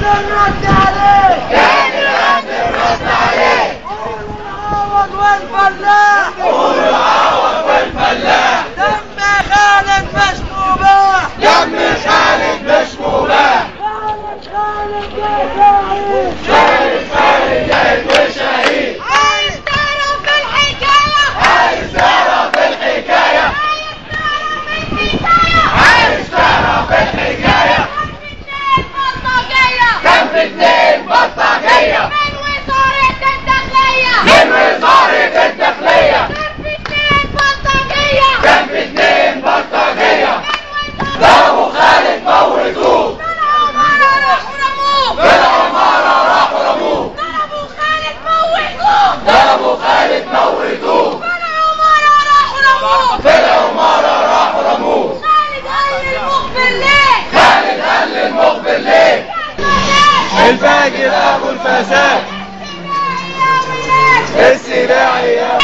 الرد عليه كان الرد عليه. قولوا العوض والفلاح قولوا العوض والفلاح. دم خالد مش مباح دم خالد مش مباح. خالد يا شهيد خالد جاهد وشهيد. عايز تعرف الحكاية عايز تعرف الحكاية. عايز تعرف الحكاية. كان في اتنين بلطجية من وزارة الداخلية من وزارة الداخلية. كان في اتنين بلطجية كان في اتنين بلطجية ضربوا خالد موتوه. طلعوا مرة راحوا رموه طلعوا مرة راحوا رموه. ضربوا خالد موتوه ضربوا خالد موتوه. طلعوا مرة راحوا رموه طلعوا مرة راحوا رموه. خالد قال المخبر ليه خالد قال للمخبر ليه؟ الفاجر ابو الفساد السباعي يا